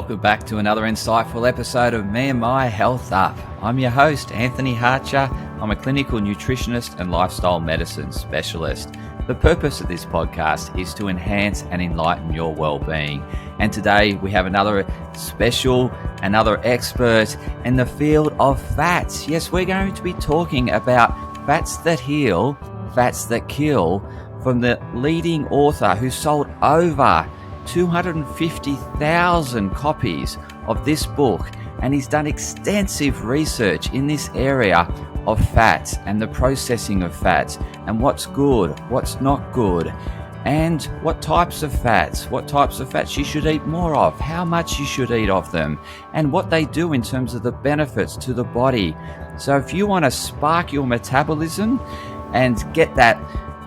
welcome back to another insightful episode of Me and My Health Up. I'm your host, Anthony Harcher. I'm a clinical nutritionist and lifestyle medicine specialist. The purpose of this podcast is to enhance and enlighten your well-being. And today we have another expert in the field of fats. Yes, we're going to be talking about fats that heal, fats that kill, from the leading author who sold over 250,000 copies of this book, and he's done extensive research in this area of fats and the processing of fats and what's good, what's not good, and what types of fats you should eat more of, how much you should eat of them, and what they do in terms of the benefits to the body. So if you want to spark your metabolism and get that,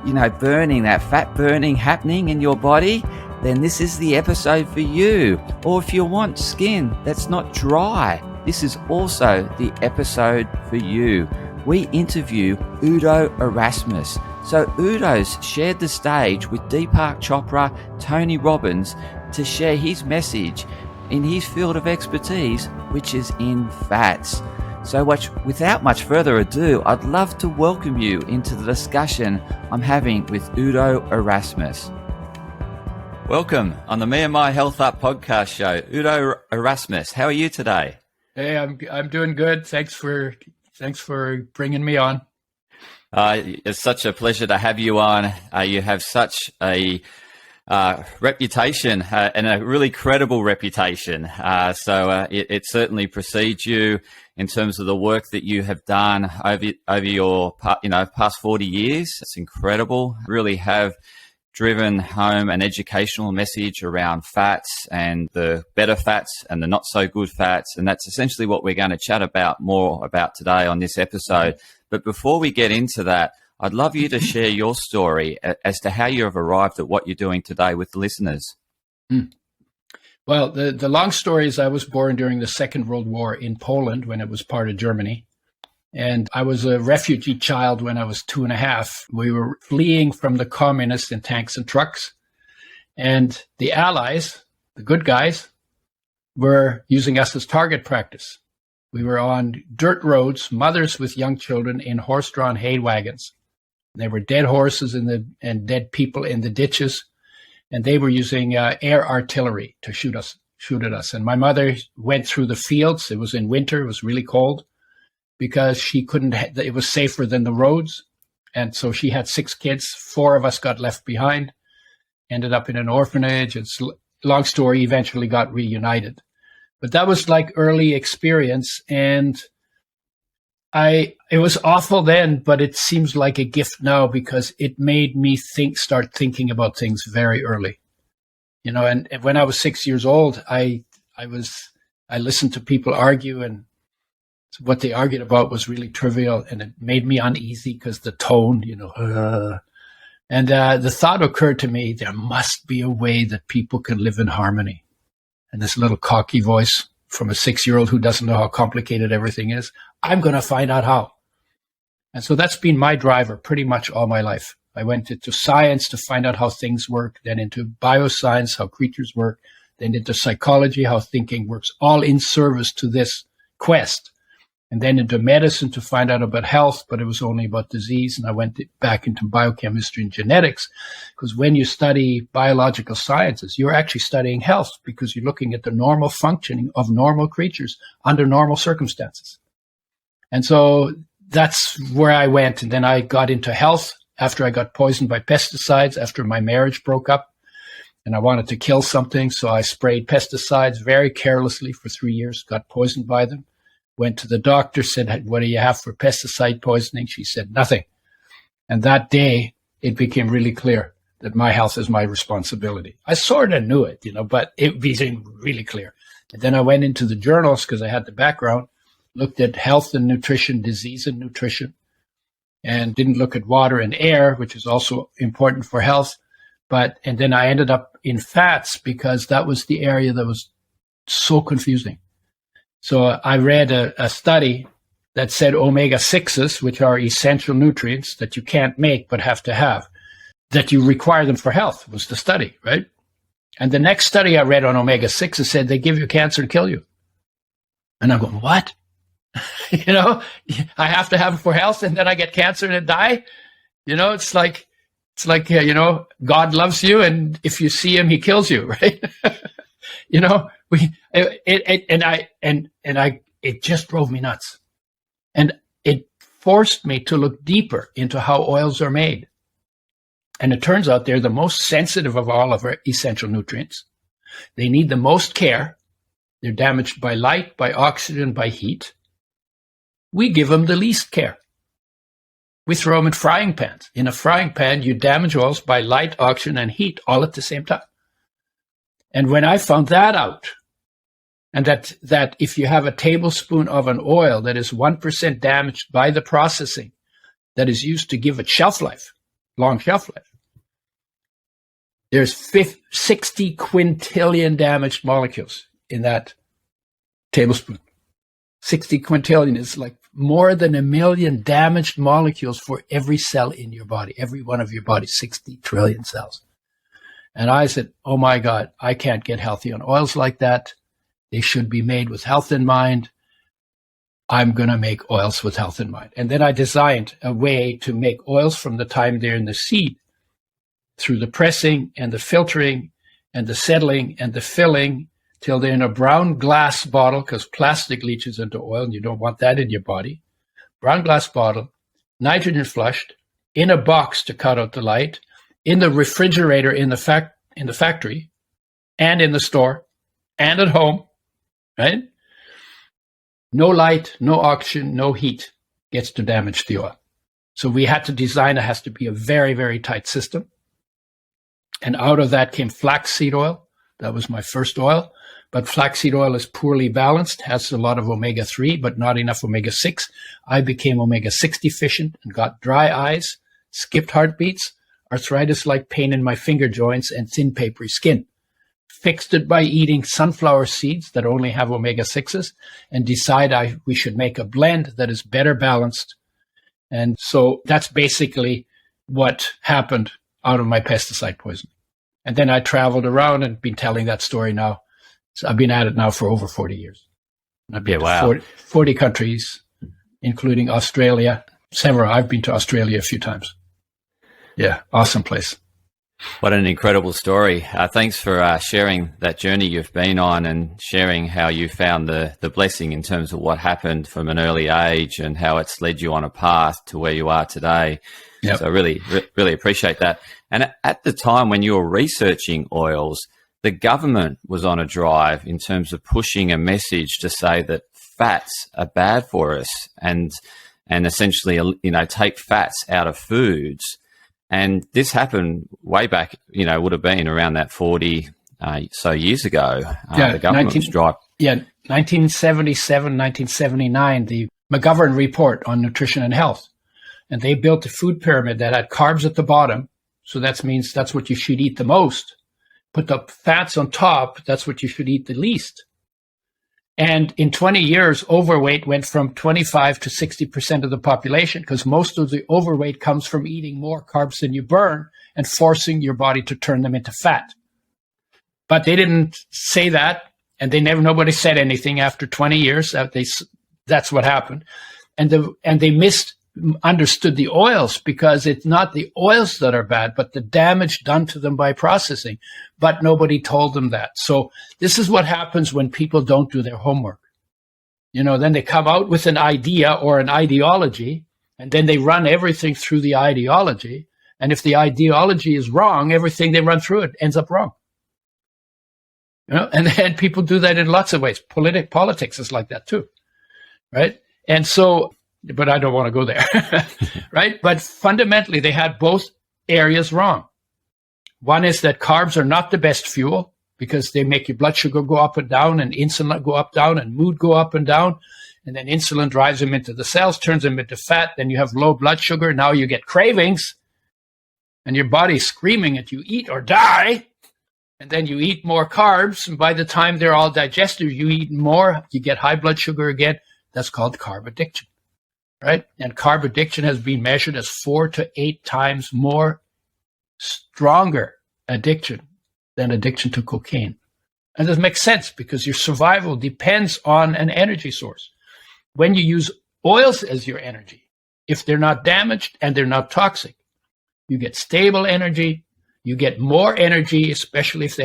that fat burning happening in your body, then this is the episode for you. Or if you want skin that's not dry, this is also the episode for you. We interview Udo Erasmus. So Udo's shared the stage with Deepak Chopra, Tony Robbins, to share his message in his field of expertise, which is in fats. So without much further ado, I'd love to welcome you into the discussion I'm having with Udo Erasmus. Welcome on the Me and My Health Up podcast show, Udo Erasmus. How are you today? Hey, I'm doing good. Thanks for bringing me on. It's such a pleasure to have you on. You have such a reputation and a really credible reputation. So it certainly precedes you in terms of the work that you have done over your past 40 years. It's incredible. Really have driven home an educational message around fats and the better fats and the not so good fats. And that's essentially what we're going to chat more about today on this episode. But before we get into that, I'd love you to share your story as to how you have arrived at what you're doing today with the listeners. Well, the long story is I was born during the Second World War in Poland when it was part of Germany. And I was a refugee child when I was 2.5. We were fleeing from the communists in tanks and trucks. And the Allies, the good guys, were using us as target practice. We were on dirt roads, mothers with young children in horse-drawn hay wagons. There were dead horses and dead people in the ditches. And they were using air artillery to shoot at us. And my mother went through the fields. It was in winter. It was really cold, because she couldn't, it was safer than the roads. And so she had 6 kids. 4 of us got left behind, ended up in an orphanage. It's long story, eventually got reunited. But that was like early experience. And it was awful then, but it seems like a gift now because it made me start thinking about things very early. And when I was 6 years old, I listened to people argue, and what they argued about was really trivial, and it made me uneasy because the tone, and the thought occurred to me, there must be a way that people can live in harmony. And this little cocky voice from a 6-year-old who doesn't know how complicated everything is, I'm going to find out how. And so that's been my driver pretty much all my life. I went into science to find out how things work, then into bioscience, how creatures work, then into psychology, how thinking works, all in service to this quest. And then into medicine to find out about health, but it was only about disease. And I went back into biochemistry and genetics, because when you study biological sciences, you're actually studying health, because you're looking at the normal functioning of normal creatures under normal circumstances. And so that's where I went. And then I got into health after I got poisoned by pesticides, after my marriage broke up, and I wanted to kill something. So I sprayed pesticides very carelessly for 3 years, got poisoned by them. Went to the doctor, said, what do you have for pesticide poisoning? She said, nothing. And that day, it became really clear that my health is my responsibility. I sort of knew it, but it became really clear. And then I went into the journals because I had the background, looked at health and nutrition, disease and nutrition, and didn't look at water and air, which is also important for health. And then I ended up in fats because that was the area that was so confusing. So I read a study that said omega-6s, which are essential nutrients that you can't make but have to have, that you require them for health, was the study, right? And the next study I read on omega-6 said they give you cancer and kill you. And I'm going, what? I have to have it for health and then I get cancer and die? It's like, God loves you, and if you see him, he kills you, right? It just drove me nuts. And it forced me to look deeper into how oils are made. And it turns out they're the most sensitive of all of our essential nutrients. They need the most care. They're damaged by light, by oxygen, by heat. We give them the least care. We throw them in frying pans. In a frying pan, you damage oils by light, oxygen, and heat all at the same time. And when I found that out, and that if you have a tablespoon of an oil that is 1% damaged by the processing that is used to give it shelf life, long shelf life, there's 60 quintillion damaged molecules in that tablespoon. 60 quintillion is like more than 1 million damaged molecules for every cell in your body, every one of your body's 60 trillion cells. And I said, oh my God, I can't get healthy on oils like that. They should be made with health in mind. I'm going to make oils with health in mind. And then I designed a way to make oils from the time they're in the seed, through the pressing and the filtering and the settling and the filling till they're in a brown glass bottle, because plastic leaches into oil and you don't want that in your body. Brown glass bottle, nitrogen flushed, in a box to cut out the light, in the refrigerator in the factory, and in the store, and at home, right? No light, no oxygen, no heat gets to damage the oil. So we had to design, it has to be a very, very tight system. And out of that came flaxseed oil. That was my first oil. But flaxseed oil is poorly balanced, has a lot of omega-3, but not enough omega-6. I became omega-6 deficient and got dry eyes, skipped heartbeats, arthritis-like pain in my finger joints, and thin, papery skin. Fixed it by eating sunflower seeds that only have omega-6s, and decide we should make a blend that is better balanced. And so that's basically what happened out of my pesticide poisoning. And then I traveled around and been telling that story now. So I've been at it now for over 40 years. I've been to 40 countries, including Australia. I've been to Australia a few times. Yeah, awesome place. What an incredible story. Thanks for sharing that journey you've been on and sharing how you found the blessing in terms of what happened from an early age and how it's led you on a path to where you are today. Yep. So I really appreciate that. And at the time when you were researching oils, the government was on a drive in terms of pushing a message to say that fats are bad for us and essentially, take fats out of foods. And this happened way back, would have been around that 40 so years ago. The government was drive. Yeah, 1977, 1979, the McGovern Report on Nutrition and Health. And they built a food pyramid that had carbs at the bottom. So that means that's what you should eat the most. Put the fats on top, that's what you should eat the least. And in 20 years, overweight went from 25 to 60% of the population, because most of the overweight comes from eating more carbs than you burn and forcing your body to turn them into fat. But they didn't say that, and nobody said anything after 20 years. That's what happened. And they misunderstood the oils, because it's not the oils that are bad, but the damage done to them by processing. But nobody told them that. So this is what happens when people don't do their homework. Then they come out with an idea or an ideology, and then they run everything through the ideology. And if the ideology is wrong, everything they run through it ends up wrong. And then people do that in lots of ways. Politics is like that too, right? And so, but I don't want to go there, right? But fundamentally, they had both areas wrong. One is that carbs are not the best fuel, because they make your blood sugar go up and down, and insulin go up, down, and mood go up and down. And then insulin drives them into the cells, turns them into fat. Then you have low blood sugar. Now you get cravings, and your body's screaming at you, eat or die. And then you eat more carbs, and by the time they're all digested, you eat more, you get high blood sugar again. That's called carb addiction, right? And carb addiction has been measured as 4 to 8 times more stronger addiction than addiction to cocaine. And this makes sense because your survival depends on an energy source. When you use oils as your energy, if they're not damaged and they're not toxic, you get stable energy, you get more energy, especially if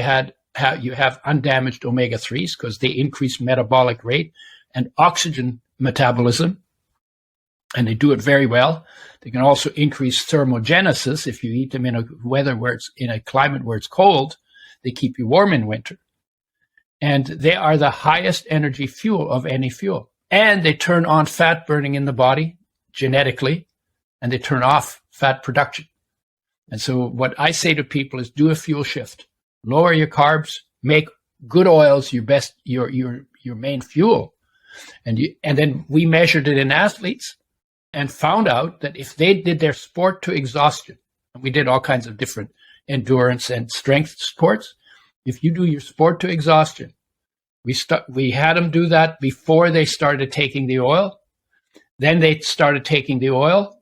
you have undamaged omega-3s because they increase metabolic rate and oxygen metabolism, and they do it very well. They can also increase thermogenesis. If you eat them in a climate where it's cold, they keep you warm in winter. And they are the highest energy fuel of any fuel. And they turn on fat burning in the body genetically, and they turn off fat production. And so what I say to people is do a fuel shift. Lower your carbs, make good oils your main fuel. And then we measured it in athletes and found out that if they did their sport to exhaustion, and we did all kinds of different endurance and strength sports, if you do your sport to exhaustion, we had them do that before they started taking the oil. Then they started taking the oil,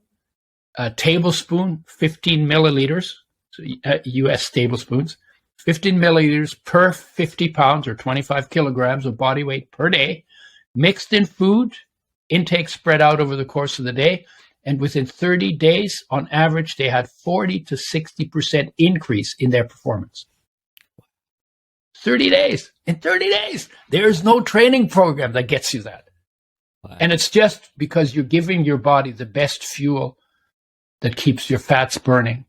a tablespoon, 15 milliliters, so US tablespoons, 15 milliliters per 50 pounds or 25 kilograms of body weight per day, mixed in food, intake spread out over the course of the day. And within 30 days, on average, they had 40 to 60% increase in their performance. 30 days. In 30 days. There's no training program that gets you that. Wow. And it's just because you're giving your body the best fuel that keeps your fats burning.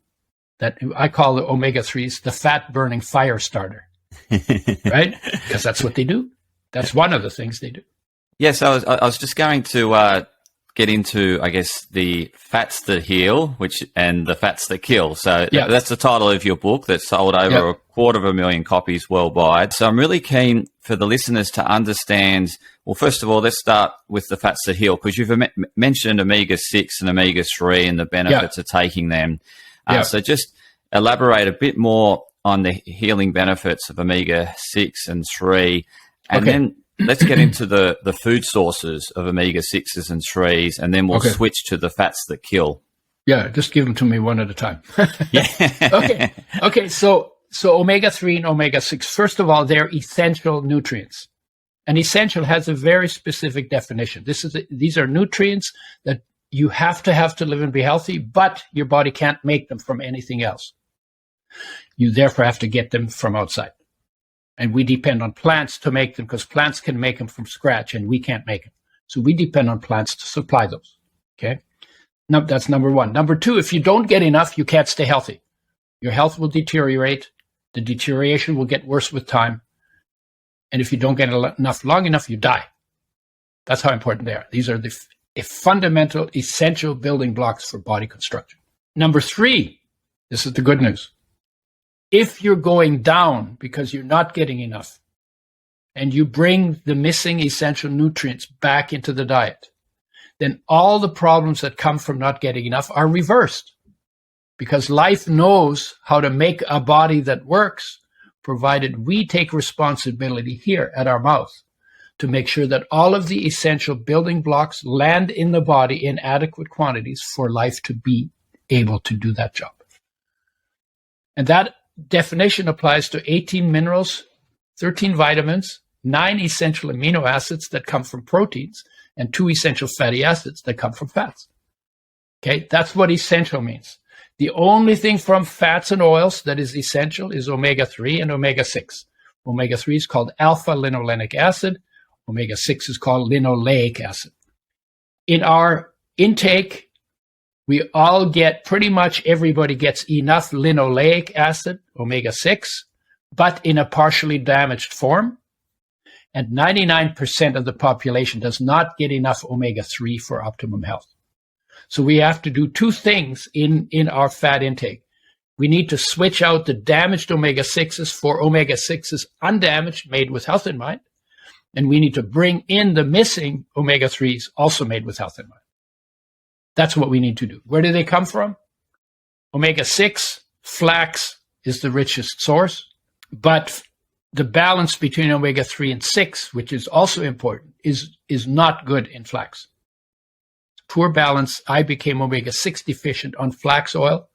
That I call the omega-3s the fat burning fire starter. Right? Because that's what they do. That's one of the things they do. Yes, I was just going to get into, I guess, the fats that heal, and the fats that kill. So that's the title of your book that's sold over 250,000 copies worldwide. So I'm really keen for the listeners to understand, well, first of all, let's start with the fats that heal, because you've mentioned omega-6 and omega-3 and the benefits of taking them. So just elaborate a bit more on the healing benefits of omega-6 and 3, and then let's get into the food sources of omega-6s and 3s, and then we'll switch to the fats that kill. Yeah, just give them to me one at a time. Okay. So omega-3 and omega-6, first of all, they're essential nutrients. And essential has a very specific definition. These are nutrients that you have to live and be healthy, but your body can't make them from anything else. You therefore have to get them from outside. And we depend on plants to make them because plants can make them from scratch and we can't make them. So we depend on plants to supply those. Okay. Now, that's number one. Number two, if you don't get enough, you can't stay healthy. Your health will deteriorate. The deterioration will get worse with time. And if you don't get enough long enough, you die. That's how important they are. These are the fundamental, essential building blocks for body construction. Number three, this is the good news. If you're going down because you're not getting enough, and you bring the missing essential nutrients back into the diet, then all the problems that come from not getting enough are reversed. Because life knows how to make a body that works, provided we take responsibility here at our mouth to make sure that all of the essential building blocks land in the body in adequate quantities for life to be able to do that job. And that definition applies to 18 minerals, 13 vitamins, 9 essential amino acids that come from proteins, and 2 essential fatty acids that come from fats. Okay, that's what essential means. The only thing from fats and oils that is essential is omega-3 and omega-6. Omega-3 is called alpha-linolenic acid. Omega-6 is called linoleic acid. In our intake, we all get, pretty much everybody gets enough linoleic acid, omega-6, but in a partially damaged form. And 99% of the population does not get enough omega-3 for optimum health. So we have to do two things in our fat intake. We need to switch out the damaged omega-6s for omega-6s undamaged, made with health in mind. And we need to bring in the missing omega-3s also made with health in mind. That's what we need to do. Where do they come from? Omega-6, flax is the richest source, but the balance between omega-3 and 6, which is also important, is not good in flax. Poor balance. I became omega-6 deficient on flax oil.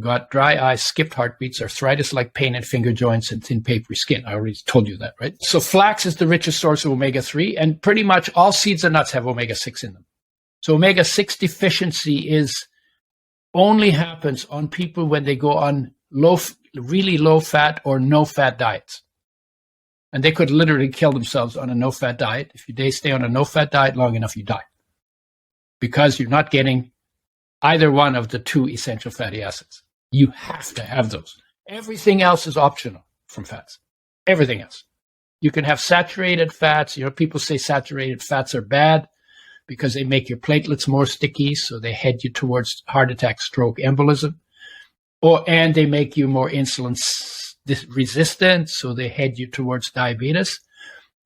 got dry eyes, skipped heartbeats, arthritis-like pain in finger joints, and thin papery skin. I already told you that, right? So flax is the richest source of omega-3, and pretty much all seeds and nuts have omega-6 in them. So omega-6 deficiency only happens on people when they go on really low-fat or no-fat diets. And they could literally kill themselves on a no-fat diet. If they stay on a no-fat diet long enough, you die. Because you're not getting either one of the two essential fatty acids. You have to have those. Everything else is optional from fats. Everything else. You can have saturated fats. People say saturated fats are bad because they make your platelets more sticky, so they head you towards heart attack, stroke, embolism. And they make you more insulin resistant, so they head you towards diabetes.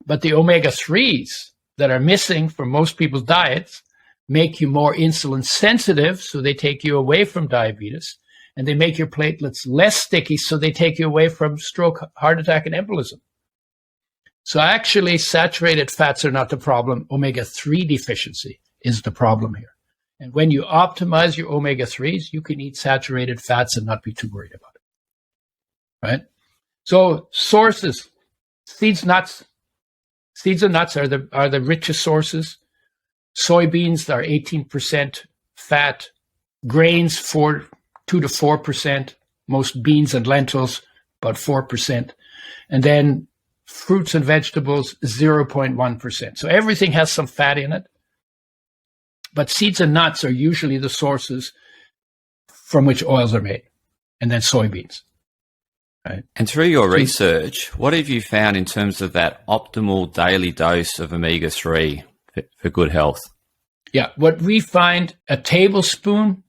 But the omega-3s that are missing from most people's diets make you more insulin sensitive, so they take you away from diabetes. And they make your platelets less sticky, so they take you away from stroke, heart attack, and embolism. So actually, saturated fats are not the problem. Omega-3 deficiency is the problem here. And when you optimize your omega-3s, you can eat saturated fats and not be too worried about it. Right? So sources, seeds, nuts. Seeds and nuts are the richest sources. Soybeans are 18% fat. Grains, 2 to 4%. Most beans and lentils, about 4%. And then fruits and vegetables, 0.1%. So everything has some fat in it. But seeds and nuts are usually the sources from which oils are made. And then soybeans. Right? And through your research, what have you found in terms of that optimal daily dose of omega-3 for good health? Yeah, what we find, a tablespoon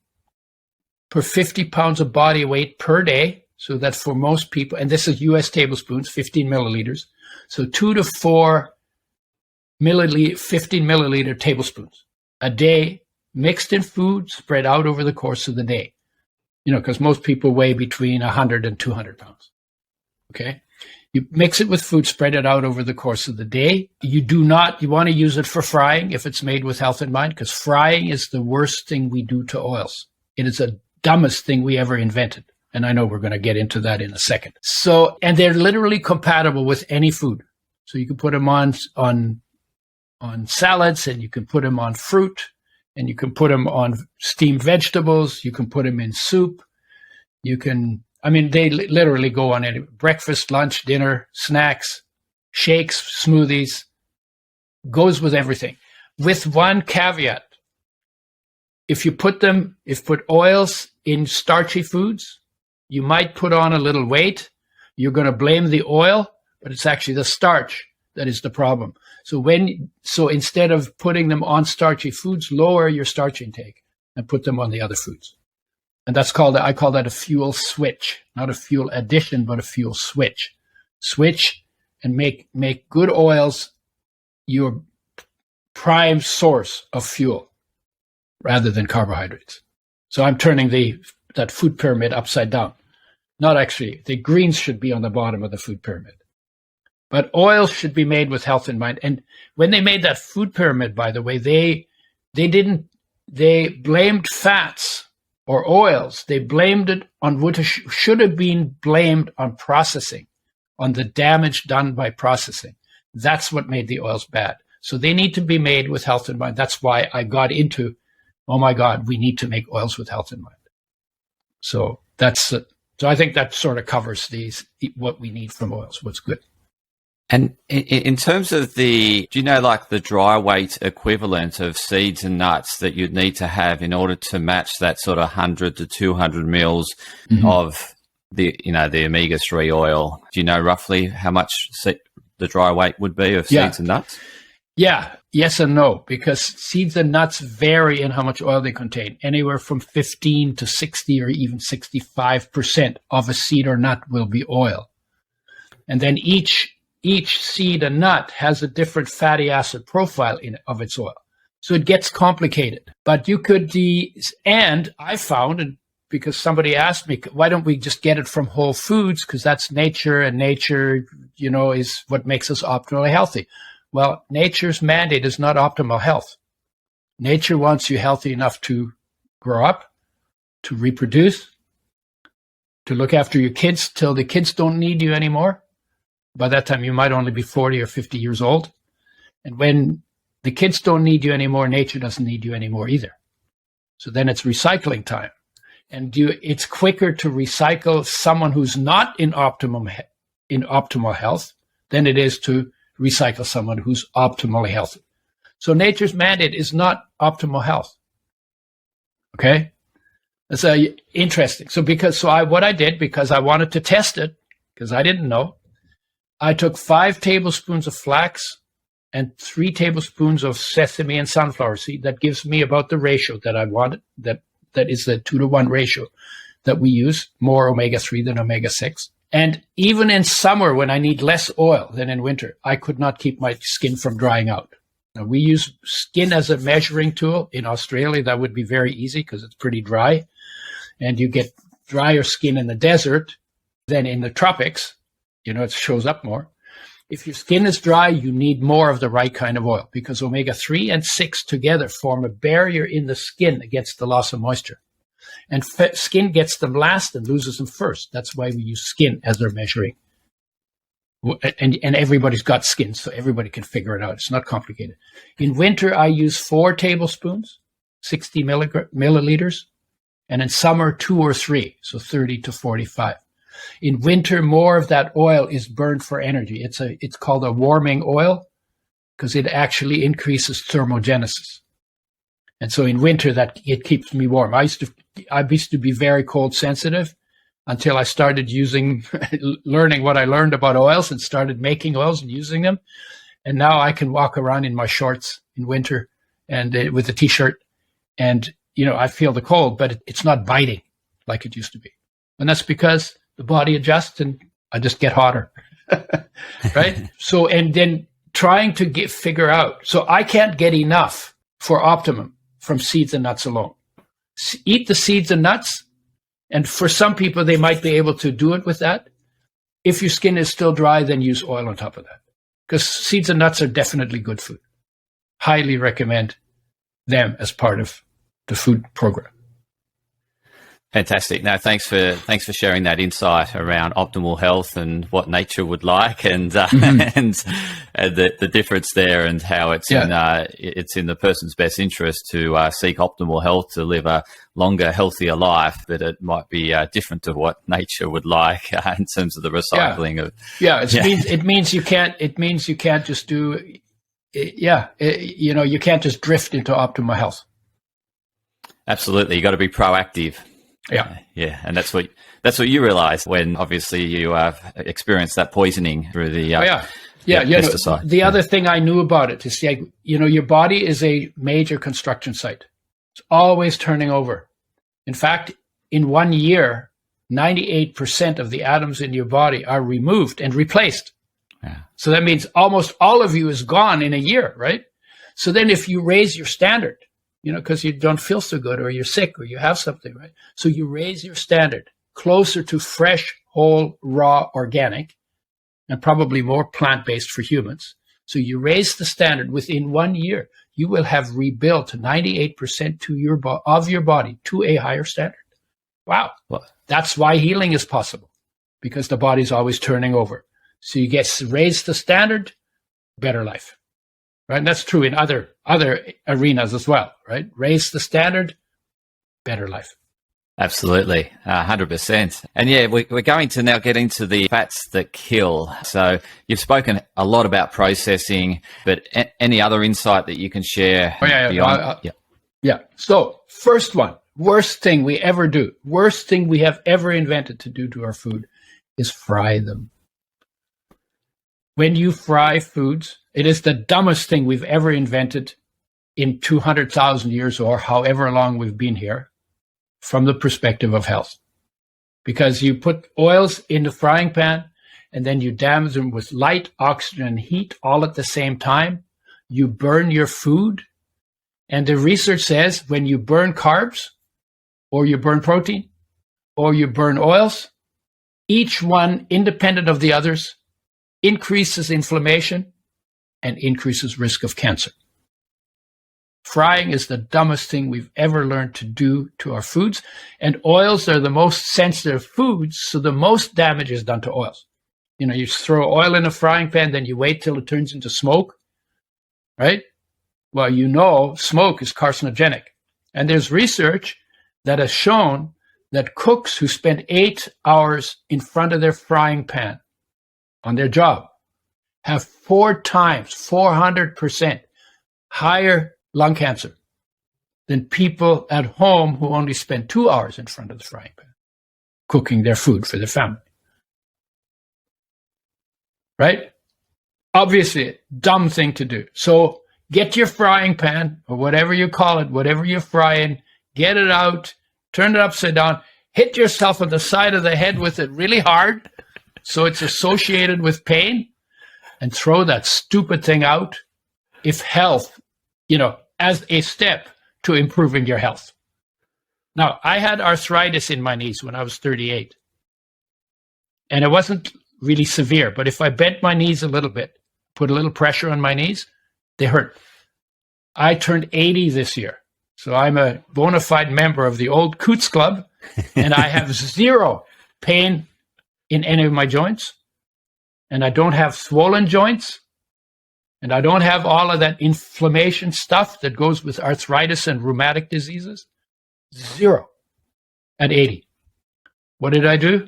per 50 pounds of body weight per day. So that for most people, and this is US tablespoons, 15 milliliters. So 2 to 4 15 milliliter tablespoons a day, mixed in food, spread out over the course of the day. Because most people weigh between 100 and 200 pounds. Okay? You mix it with food, spread it out over the course of the day. You want to use it for frying if it's made with health in mind, because frying is the worst thing we do to oils. It is the dumbest thing we ever invented. And I know we're going to get into that in a second. So, and they're literally compatible with any food. So you can put them on salads, and you can put them on fruit, and you can put them on steamed vegetables. You can put them in soup. They literally go on any breakfast, lunch, dinner, snacks, shakes, smoothies, goes with everything. With one caveat. If put oils in starchy foods, you might put on a little weight. You're going to blame the oil, but it's actually the starch that is the problem. So instead of putting them on starchy foods, lower your starch intake and put them on the other foods. And I call that a fuel switch, not a fuel addition, but a fuel switch. Switch and make good oils your prime source of fuel rather than carbohydrates. So I'm turning that food pyramid upside down. Not actually. The greens should be on the bottom of the food pyramid. But oils should be made with health in mind. And when they made that food pyramid, by the way, they blamed fats or oils. They blamed it on what should have been blamed on processing, on the damage done by processing. That's what made the oils bad. So they need to be made with health in mind. That's why I got into, oh my God, we need to make oils with health in mind. So so I think that sort of covers what we need from oils, what's good. And in terms of the dry weight equivalent of seeds and nuts that you'd need to have in order to match that sort of 100 to 200 mils of the omega-3 oil, do you know roughly how much the dry weight would be of seeds and nuts? Yeah, yes and no, because seeds and nuts vary in how much oil they contain. Anywhere from 15 to 60 or even 65% of a seed or nut will be oil. And then each seed and nut has a different fatty acid profile of its oil. So it gets complicated. But you could, and I found, and because somebody asked me, why don't we just get it from whole foods? Because that's nature, and nature, is what makes us optimally healthy. Well, nature's mandate is not optimal health. Nature wants you healthy enough to grow up, to reproduce, to look after your kids till the kids don't need you anymore. By that time, you might only be 40 or 50 years old. And when the kids don't need you anymore, nature doesn't need you anymore either. So then it's recycling time. And it's quicker to recycle someone who's not in optimal health than it is to recycle someone who's optimally healthy. So nature's mandate is not optimal health. Okay? That's interesting. What I did, because I wanted to test it, because I didn't know, I took 5 tablespoons of flax and 3 tablespoons of sesame and sunflower seed. That gives me about the ratio that I wanted. That is the 2-to-1 ratio that we use, more omega-3 than omega-6. And even in summer, when I need less oil than in winter, I could not keep my skin from drying out. Now, we use skin as a measuring tool. In Australia, that would be very easy because it's pretty dry. And you get drier skin in the desert than in the tropics. It shows up more. If your skin is dry, you need more of the right kind of oil because omega-3 and 6 together form a barrier in the skin against the loss of moisture. And skin gets them last and loses them first. That's why we use skin as our measuring. And everybody's got skin, so everybody can figure it out. It's not complicated. In winter, I use 4 tablespoons, 60 milliliters, and in summer, 2 or 3, so 30 to 45. In winter, more of that oil is burned for energy. It's called a warming oil because it actually increases thermogenesis. And so in winter, that it keeps me warm. I used to be very cold sensitive until I started learning what I learned about oils and started making oils and using them. And now I can walk around in my shorts in winter and with a t-shirt, and I feel the cold, but it's not biting like it used to be. And that's because the body adjusts and I just get hotter, right? So, and then trying to figure out, so I can't get enough for optimum from seeds and nuts alone. Eat the seeds and nuts, and for some people, they might be able to do it with that. If your skin is still dry, then use oil on top of that. Because seeds and nuts are definitely good food. Highly recommend them as part of the food program. Fantastic. No, thanks for sharing that insight around optimal health and what nature would like, and and the difference there, and how it's in the person's best interest to seek optimal health to live a longer, healthier life. But it might be different to what nature would like in terms of the recycling of. It means you can't just do. You can't just drift into optimal health. Absolutely, you got to be proactive. Yeah, and that's what you realised when obviously you experienced that poisoning through the pesticide. The other thing I knew about it is, your body is a major construction site. It's always turning over. In fact, in 1 year, 98% of the atoms in your body are removed and replaced. Yeah. So that means almost all of you is gone in a year, right? So then if you raise your standard, because you don't feel so good, or you're sick, or you have something, right? So you raise your standard closer to fresh, whole, raw, organic, and probably more plant-based for humans. So you raise the standard within 1 year, you will have rebuilt 98% of your body to a higher standard. Wow. That's why healing is possible, because the body's always turning over. So you raise the standard, better life. Right? And that's true in other arenas as well, right? Raise the standard, better life. Absolutely, 100%. And we're going to now get into the fats that kill. So you've spoken a lot about processing, but any other insight that you can share? Beyond? So first one, worst thing we ever do, worst thing we have ever invented to do to our food is fry them. When you fry foods, it is the dumbest thing we've ever invented in 200,000 years or however long we've been here from the perspective of health. Because you put oils in the frying pan and then you damage them with light, oxygen, and heat all at the same time. You burn your food. And the research says when you burn carbs or you burn protein or you burn oils, each one independent of the others increases inflammation and increases risk of cancer. Frying is the dumbest thing we've ever learned to do to our foods. And oils are the most sensitive foods, so the most damage is done to oils. You throw oil in a frying pan, then you wait till it turns into smoke, right? Well, smoke is carcinogenic. And there's research that has shown that cooks who spend 8 hours in front of their frying pan on their job have 400% higher lung cancer than people at home who only spend 2 hours in front of the frying pan cooking their food for their family. Right? Obviously, dumb thing to do. So get your frying pan, or whatever you call it, whatever you're frying, get it out, turn it upside down, hit yourself on the side of the head with it really hard so it's associated with pain, and throw that stupid thing out if health, as a step to improving your health. Now, I had arthritis in my knees when I was 38. And it wasn't really severe, but if I bent my knees a little bit, put a little pressure on my knees, they hurt. I turned 80 this year. So I'm a bona fide member of the old Coots Club, and I have zero pain in any of my joints. And I don't have swollen joints. And I don't have all of that inflammation stuff that goes with arthritis and rheumatic diseases. Zero at 80. What did I do?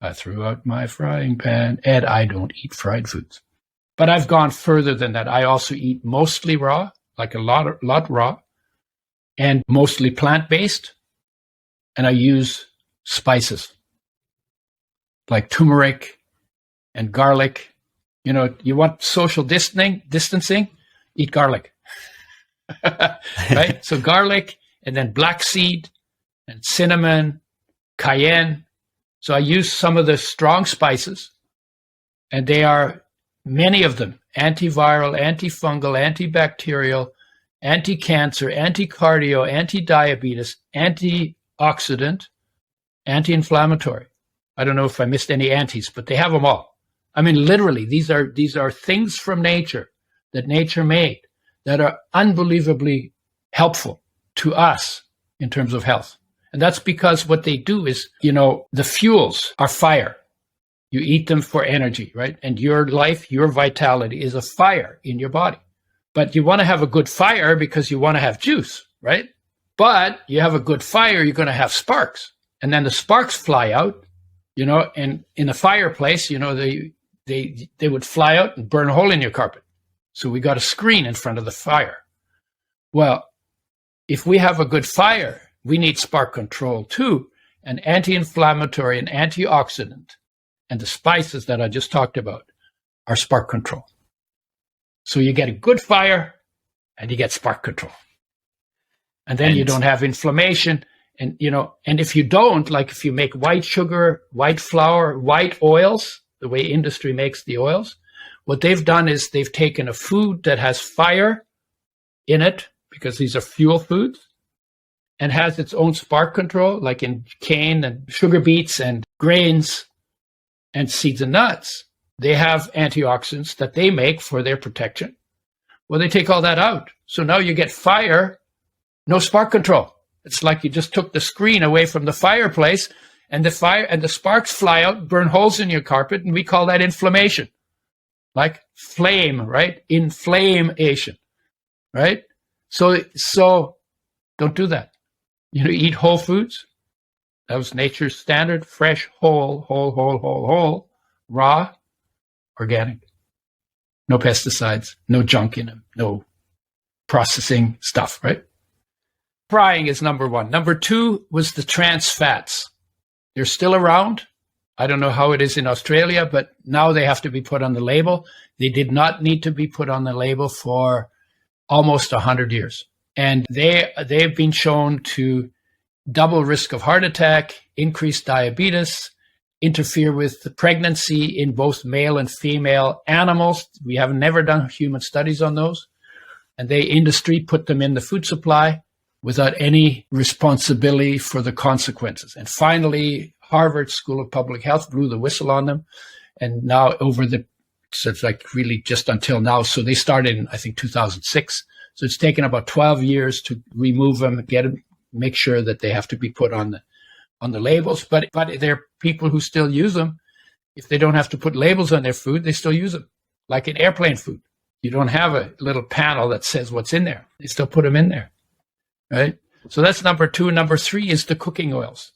I threw out my frying pan, and I don't eat fried foods. But I've gone further than that. I also eat mostly raw, like a lot raw, and mostly plant-based. And I use spices like turmeric and garlic. You want social distancing? Eat garlic. Right? So garlic, and then black seed and cinnamon, cayenne. So I use some of the strong spices, and they are, many of them, antiviral, antifungal, antibacterial, anti-cancer, anti-cardio, anti-diabetes, antioxidant, anti-inflammatory. I don't know if I missed any antis, but they have them all. I mean, literally, these are things from nature that nature made that are unbelievably helpful to us in terms of health. And that's because what they do is, the fuels are fire. You eat them for energy, right? And your life, your vitality is a fire in your body. But you want to have a good fire because you want to have juice, right? But you have a good fire, you're going to have sparks. And then the sparks fly out, and in a fireplace, they would fly out and burn a hole in your carpet. So we got a screen in front of the fire. Well, if we have a good fire, we need spark control too, and anti-inflammatory and antioxidant, and the spices that I just talked about are spark control. So you get a good fire and you get spark control. And then you don't have inflammation. And, and if you don't, like if you make white sugar, white flour, white oils, the way industry makes the oils, what they've done is they've taken a food that has fire in it, because these are fuel foods, and has its own spark control, like in cane and sugar beets and grains and seeds and nuts. They have antioxidants that they make for their protection. Well, they take all that out. So now you get fire, no spark control. It's like you just took the screen away from the fireplace, and the sparks fly out, burn holes in your carpet, and we call that inflammation. Like flame, right? Inflammation, right? So don't do that. Eat whole foods. That was nature's standard, fresh, whole, raw, organic. No pesticides, no junk in them, no processing stuff, right? Frying is number one. Number two was the trans fats. They're still around. I don't know how it is in Australia, but now they have to be put on the label. They did not need to be put on the label for almost 100 years. And they've been shown to double risk of heart attack, increase diabetes, interfere with the pregnancy in both male and female animals. We have never done human studies on those. And industry put them in the food supply without any responsibility for the consequences. And finally, Harvard School of Public Health blew the whistle on them. And now so it's like really just until now. So they started in, I think, 2006. So it's taken about 12 years to remove them, make sure that they have to be put on the labels. But there are people who still use them. If they don't have to put labels on their food, they still use them. Like in airplane food. You don't have a little panel that says what's in there. They still put them in there, right? So that's number 2. Number 3 is the cooking oils.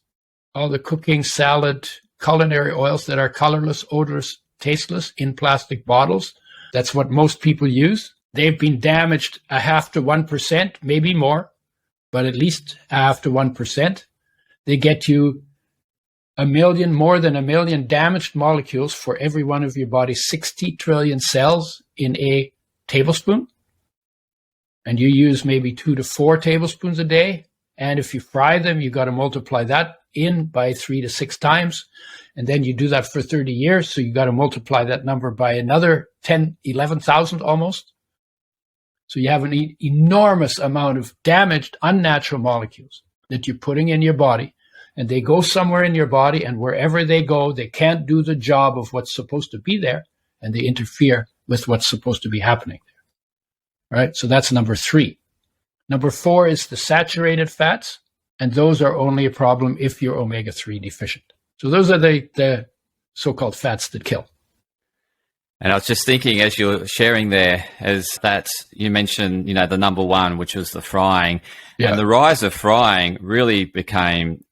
All the cooking, salad, culinary oils that are colorless, odorless, tasteless in plastic bottles. That's what most people use. They've been damaged 0.5 to 1%, maybe more, but at least 0.5 to 1%. They get you more than a million damaged molecules for every one of your body's 60 trillion cells in a tablespoon. And you use maybe 2 to 4 tablespoons a day. And if you fry them, you got to multiply that in by 3 to 6 times. And then you do that for 30 years. So you got to multiply that number by another 11,000 almost. So you have an enormous amount of damaged, unnatural molecules that you're putting in your body. And they go somewhere in your body, and wherever they go, they can't do the job of what's supposed to be there, and they interfere with what's supposed to be happening there. Right? So that's number 3. Number 4 is the saturated fats, and those are only a problem if you're omega-3 deficient. So those are the so-called fats that kill. And I was just thinking, as you're sharing there, as that you mentioned, the number 1, which was the frying, and the rise of frying really became,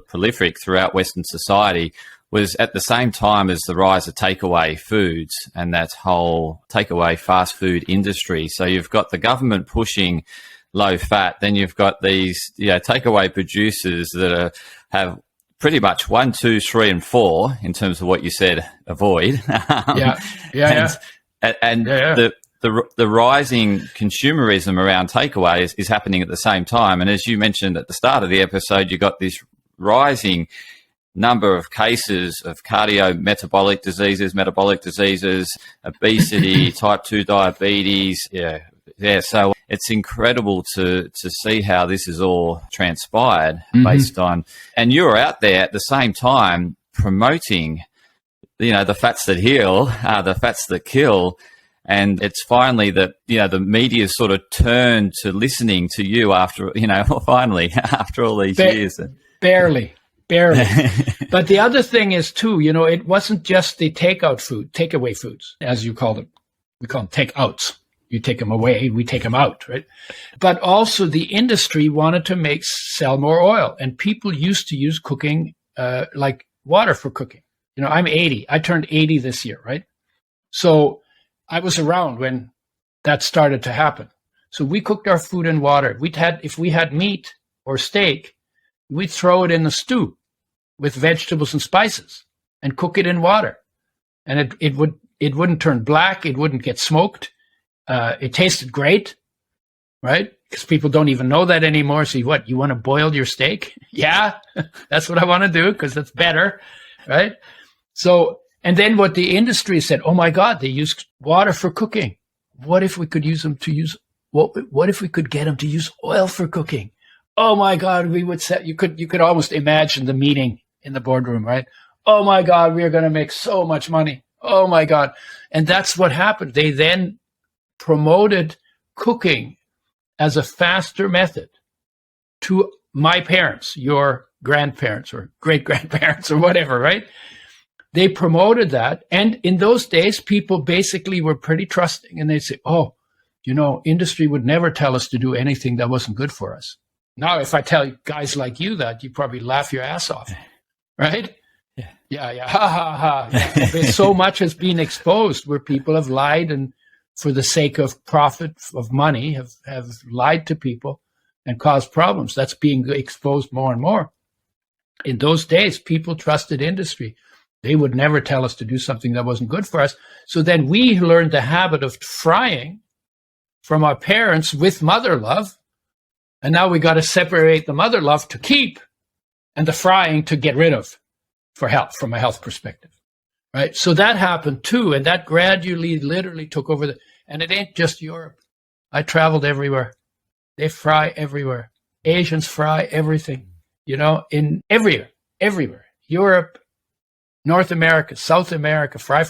prolific throughout Western society, was at the same time as the rise of takeaway foods and that whole takeaway fast food industry. So you've got the government pushing low fat, then you've got these takeaway producers that have pretty much 1, 2, 3, and 4 in terms of what you said, avoid. The rising consumerism around takeaway is happening at the same time. And as you mentioned at the start of the episode, you got this rising number of cases of metabolic diseases, obesity, type 2 diabetes. So it's incredible to see how this is all transpired based on, and you're out there at the same time promoting, the fats that heal are the fats that kill. And it's finally that, the media sort of turned to listening to you after, finally, after all these years. Barely. But the other thing is, too, it wasn't just the takeaway foods, as you call them. We call them takeouts. You take them away, we take them out, right? But also the industry wanted to sell more oil. And people used to use cooking like water for cooking. I'm 80. I turned 80 this year, right? So I was around when that started to happen. So we cooked our food in water. If we had meat or steak, we'd throw it in the stew with vegetables and spices and cook it in water. And it wouldn't turn black. It wouldn't get smoked. It tasted great, right? Because people don't even know that anymore. So you want to boil your steak? Yeah, that's what I want to do because that's better, right? So, and then what the industry said, oh my God, they use water for cooking. What if we could use them to use, what if we could get them to use oil for cooking? Oh my God, we would set, you could almost imagine the meeting in the boardroom, right? Oh my God, we are going to make so much money. Oh my God. And that's what happened. They then promoted cooking as a faster method to my parents, your grandparents or great-grandparents or whatever, right? They promoted that. And in those days, people basically were pretty trusting. And they'd say, oh, industry would never tell us to do anything that wasn't good for us. Now, if I tell guys like you that, you probably laugh your ass off, right? Yeah. Ha, ha, ha. Yeah. So much has been exposed where people have lied and for the sake of profit, of money, have lied to people and caused problems. That's being exposed more and more. In those days, people trusted industry. They would never tell us to do something that wasn't good for us. So then we learned the habit of frying from our parents with mother love. And now we got to separate the mother love to keep and the frying to get rid of for health, from a health perspective. Right? So that happened too. And that gradually, literally took over and it ain't just Europe. I traveled everywhere. They fry everywhere. Asians fry everything, in everywhere. Europe, North America, South America, fry.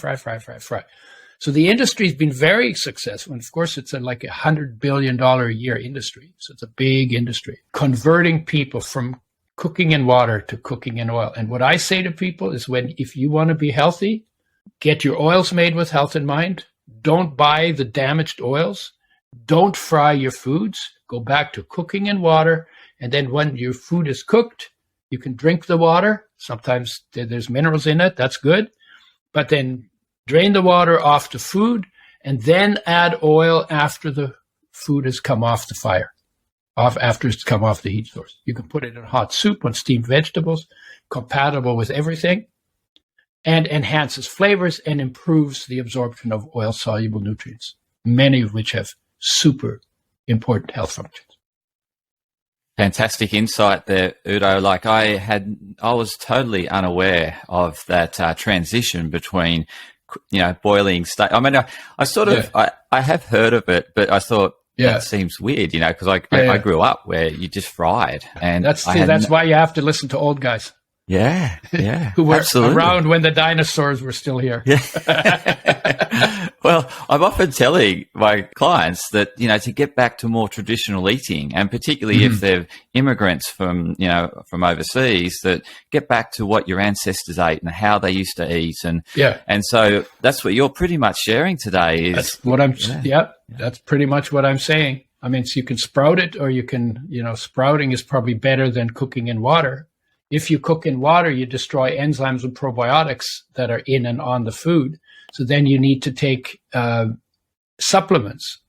So the industry's been very successful. And of course, it's like $100 billion a year industry. So it's a big industry, converting people from cooking in water to cooking in oil. And what I say to people is if you want to be healthy, get your oils made with health in mind. Don't buy the damaged oils. Don't fry your foods. Go back to cooking in water. And then when your food is cooked, you can drink the water. Sometimes there's minerals in it. That's good. But then drain the water off the food and then add oil after the food has come off the fire, after it's come off the heat source. You can put it in hot soup on steamed vegetables, compatible with everything, and enhances flavors and improves the absorption of oil-soluble nutrients, many of which have super important health functions. Fantastic insight there, Udo. Like I was totally unaware of that transition between, boiling state. I mean, I sort of, I have heard of it, but I thought that seems weird, because I grew up where you just fried, and that's why you have to listen to old guys. Yeah, who were absolutely around when the dinosaurs were still here. Yeah. Well, I'm often telling my clients that, to get back to more traditional eating, and particularly if they're immigrants from overseas, that get back to what your ancestors ate and how they used to eat. And so that's what you're pretty much sharing today is. That's what I'm, that's pretty much what I'm saying. I mean, so you can sprout it, or you can, sprouting is probably better than cooking in water. If you cook in water, you destroy enzymes and probiotics that are in and on the food. So then you need to take supplements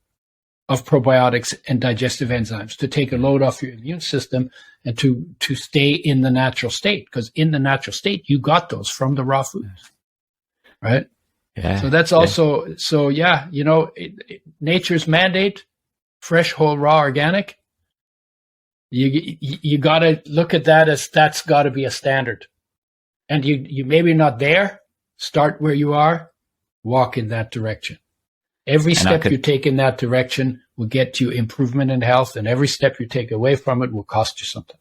of probiotics and digestive enzymes to take a load off your immune system and to stay in the natural state. Because in the natural state, you got those from the raw foods, right? Yeah. So that's also, nature's mandate, fresh, whole, raw, organic. You got to look at that as that's got to be a standard. And you maybe not there, start where you are, walk in that direction. Every step you take in that direction will get you improvement in health, and every step you take away from it will cost you something.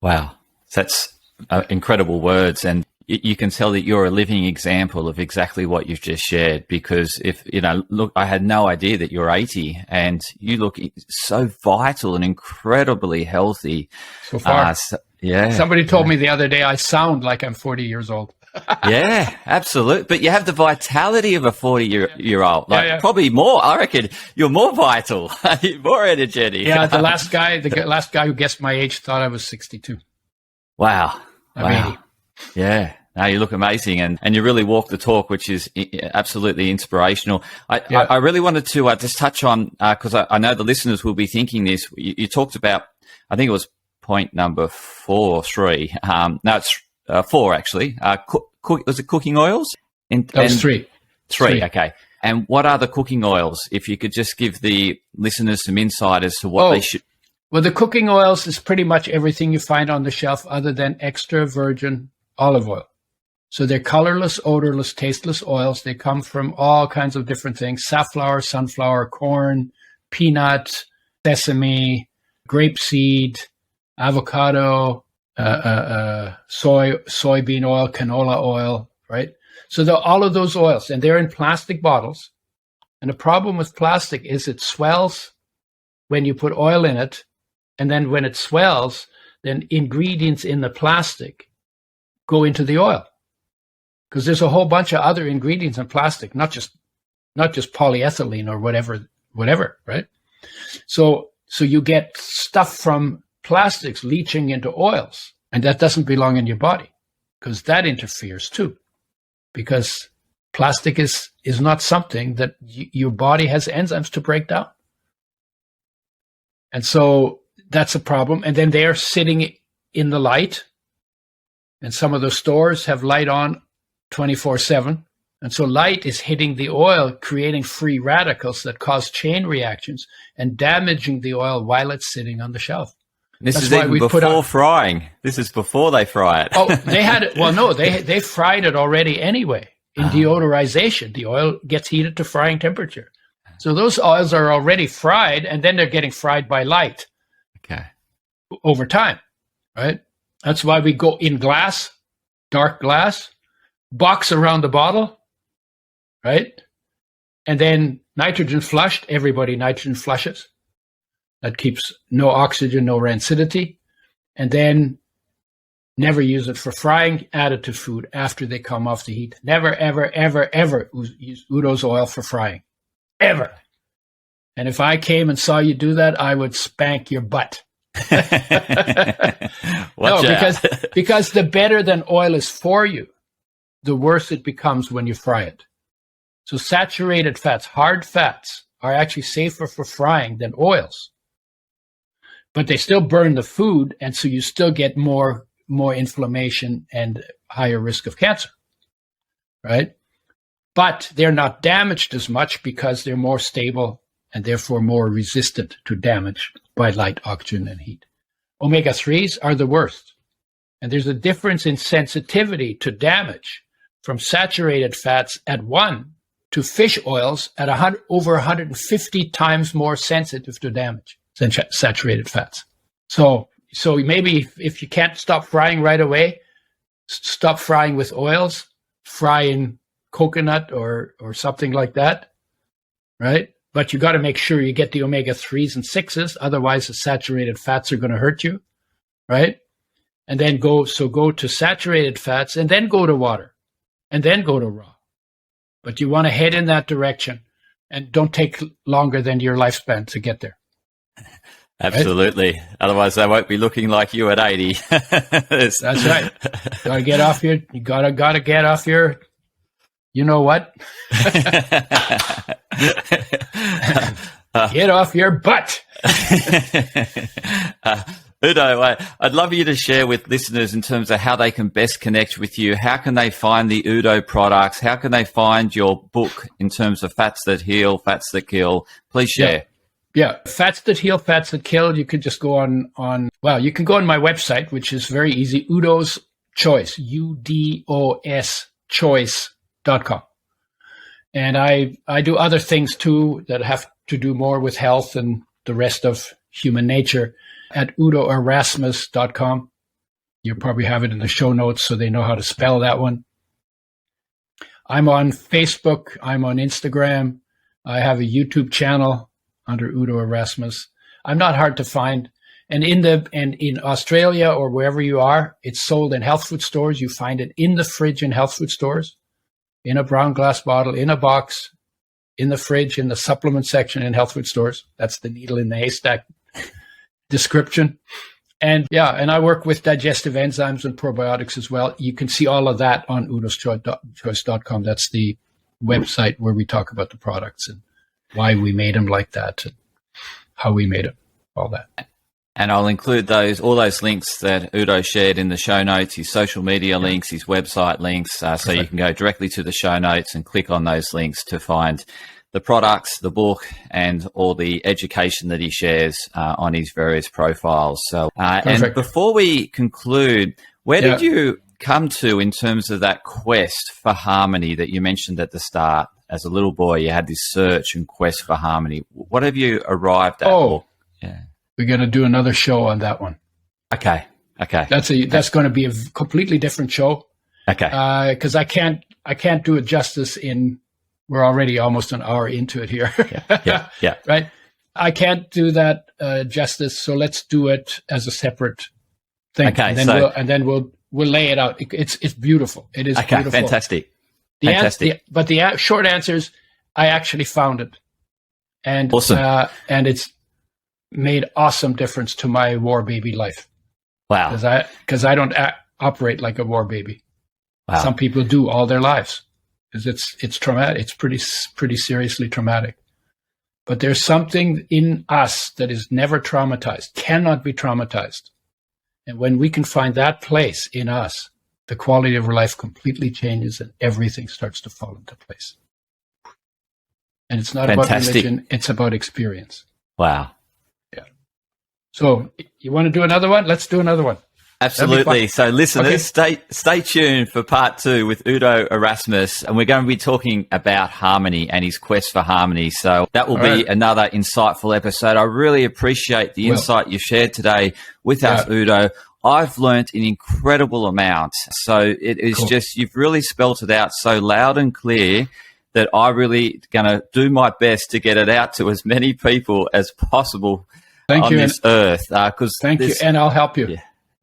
Wow. That's incredible words. And you can tell that you're a living example of exactly what you've just shared, because look, I had no idea that you're 80 and you look so vital and incredibly healthy. So far. Yeah. Somebody told me the other day, I sound like I'm 40 years old. Yeah, absolutely. But you have the vitality of a 40-year-old. Probably more. I reckon you're more vital, more energetic. Yeah. The last guy who guessed my age thought I was 62. Wow. I'm 80. Yeah. No, you look amazing, and you really walk the talk, which is absolutely inspirational. I really wanted to just touch on, because I know the listeners will be thinking this. You talked about, I think it was point number 4 or 3. No, it's 4 actually. Was it cooking oils? That was 3. 3, okay. And what are the cooking oils? If you could just give the listeners some insight as to what they should. Well, the cooking oils is pretty much everything you find on the shelf other than extra virgin olive oil. So they're colorless, odorless, tasteless oils. They come from all kinds of different things: safflower, sunflower, corn, peanut, sesame, grapeseed, avocado, soybean oil, canola oil, right? So all of those oils, and they're in plastic bottles. And the problem with plastic is it swells when you put oil in it. And then when it swells, then ingredients in the plastic go into the oil, because there's a whole bunch of other ingredients in plastic, not just polyethylene or whatever, right? So you get stuff from plastics leaching into oils, and that doesn't belong in your body, because that interferes too, because plastic is not something that your body has enzymes to break down. And so that's a problem. And then they're sitting in the light. And some of the stores have light on 24/7. And so light is hitting the oil, creating free radicals that cause chain reactions and damaging the oil while it's sitting on the shelf. This is even before frying. This is before they fry it. Oh, they had it. Well, no, they fried it already anyway. In deodorization, the oil gets heated to frying temperature. So those oils are already fried, and then they're getting fried by light. Okay. Over time, right? That's why we go in glass, dark glass, box around the bottle, right? And then nitrogen flushed, everybody nitrogen flushes. That keeps no oxygen, no rancidity. And then never use it for frying, add it to food after they come off the heat. Never, ever, ever, ever use Udo's oil for frying. Ever. And if I came and saw you do that, I would spank your butt. Because the better than oil is for you, the worse it becomes when you fry it. So saturated fats, hard fats, are actually safer for frying than oils. But they still burn the food, and so you still get more inflammation and higher risk of cancer, right? But they're not damaged as much because they're more stable and therefore more resistant to damage by light, oxygen, and heat. Omega-3s are the worst. And there's a difference in sensitivity to damage from saturated fats at 1 to fish oils at over 150 times more sensitive to damage than saturated fats. So maybe if you can't stop frying right away, stop frying with oils, fry in coconut or something like that, right? But you got to make sure you get the omega-3s and 6s, otherwise the saturated fats are going to hurt you, right? And then go to saturated fats and then go to water and then go to raw. But you want to head in that direction and don't take longer than your lifespan to get there. Absolutely. Right? Otherwise, they won't be looking like you at 80. That's right. Got to get off your. You gotta get off your. You know what? Get off your butt. Udo, I'd love you to share with listeners in terms of how they can best connect with you. How can they find the Udo products? How can they find your book in terms of Fats That Heal, Fats That Kill? Please share. Yeah. Fats That Heal, Fats That Kill. You could just go on you can go on my website, which is very easy, Udo's Choice, UDOS choice.com. And I do other things too that have to do more with health and the rest of human nature at udoerasmus.com. You'll probably have it in the show notes so they know how to spell that one. I'm on Facebook. I'm on Instagram. I have a YouTube channel under Udo Erasmus. I'm not hard to find. And in Australia or wherever you are, it's sold in health food stores. You find it in the fridge in health food stores, in a brown glass bottle, in a box, in the fridge, in the supplement section in health food stores. That's the needle in the haystack description. And I work with digestive enzymes and probiotics as well. You can see all of that on udoschoice.com. That's the website where we talk about the products and why we made them like that and how we made them, all that. And I'll include all those links that Udo shared in the show notes, his social media links, his website links, so you can go directly to the show notes and click on those links to find the products, the book, and all the education that he shares on his various profiles. So, and before we conclude, where did you come to in terms of that quest for harmony that you mentioned at the start? As a little boy, you had this search and quest for harmony. What have you arrived at? We're going to do another show on that one. Okay. That's going to be a completely different show. Okay. Because I can't do it justice in. We're already almost an hour into it here. Yeah. Right. I can't do that justice. So let's do it as a separate thing. Okay. And then we'll lay it out. It's beautiful. It is beautiful. Fantastic. But the short answer is, I actually found it, and awesome. And it's made awesome difference to my war baby life. Wow. Because I don't operate like a war baby. Wow. Some people do all their lives because it's traumatic. It's pretty seriously traumatic. But there's something in us that is never traumatized, cannot be traumatized, and when we can find that place in us, the quality of our life completely changes and everything starts to fall into place. And it's not about religion, it's about experience. Wow. Yeah. So you want to do another one? Let's do another one. Absolutely. So listeners, stay tuned for part 2 with Udo Erasmus, and we're going to be talking about harmony and his quest for harmony. So that will be another insightful episode. I really appreciate the insight you shared today with us, Udo. I've learnt an incredible amount. So it is just, you've really spelt it out so loud and clear that I really going to do my best to get it out to as many people as possible on this earth. Thank you, and I'll help you. Yeah,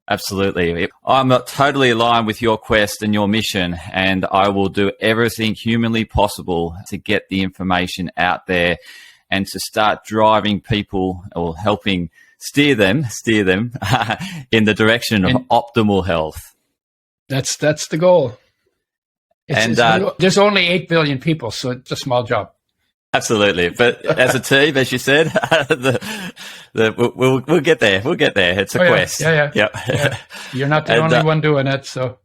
absolutely. I'm totally aligned with your quest and your mission, and I will do everything humanly possible to get the information out there and to start driving people or helping steer them in the direction of optimal health. That's the goal. There's only 8 billion people, so it's a small job. Absolutely, but as a team, as you said, we'll get there. We'll get there. It's a quest. Yeah. You're not the only one doing it, so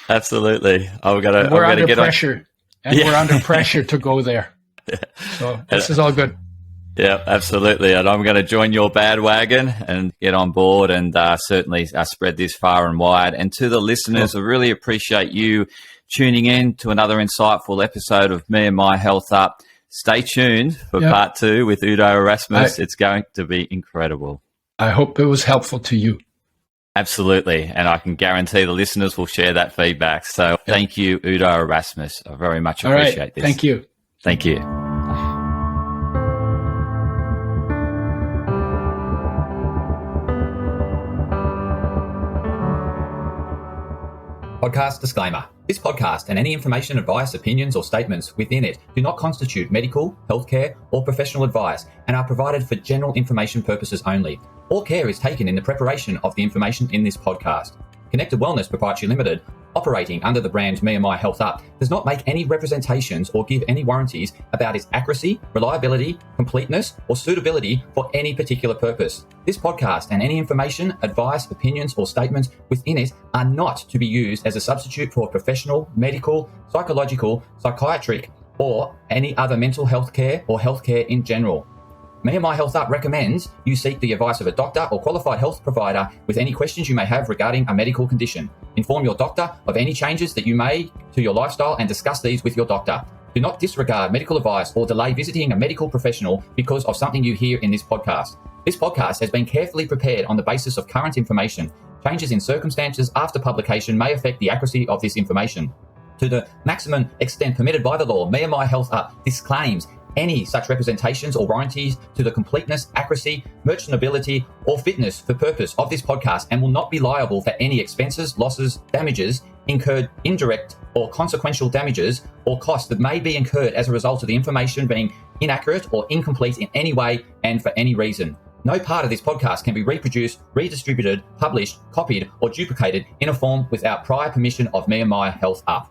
absolutely. We're under pressure, we're under pressure to go there. So this is all good. Yeah, absolutely. And I'm going to join your bandwagon and get on board and certainly spread this far and wide. And to the listeners, I really appreciate you tuning in to another insightful episode of Me and My Health Up. Stay tuned for part 2 with Udo Erasmus. It's going to be incredible. I hope it was helpful to you. Absolutely. And I can guarantee the listeners will share that feedback. So thank you, Udo Erasmus. I very much appreciate this. Thank you. Thank you. Podcast disclaimer. This podcast and any information, advice, opinions or statements within it do not constitute medical, healthcare or professional advice and are provided for general information purposes only. All care is taken in the preparation of the information in this podcast. Connected Wellness Proprietary Limited, operating under the brand Me&my Health Up, does not make any representations or give any warranties about its accuracy, reliability, completeness, or suitability for any particular purpose. This podcast and any information, advice, opinions, or statements within it are not to be used as a substitute for professional, medical, psychological, psychiatric, or any other mental health care or healthcare in general. Me&my Health Up recommends you seek the advice of a doctor or qualified health provider with any questions you may have regarding a medical condition. Inform your doctor of any changes that you may to your lifestyle and discuss these with your doctor. Do not disregard medical advice or delay visiting a medical professional because of something you hear in this podcast. This podcast has been carefully prepared on the basis of current information. Changes in circumstances after publication may affect the accuracy of this information. To the maximum extent permitted by the law, Me&my Health Up disclaims any such representations or warranties to the completeness, accuracy, merchantability, or fitness for purpose of this podcast and will not be liable for any expenses, losses, damages incurred, indirect or consequential damages or costs that may be incurred as a result of the information being inaccurate or incomplete in any way and for any reason. No part of this podcast can be reproduced, redistributed, published, copied, or duplicated in a form without prior permission of Me&my Health Up.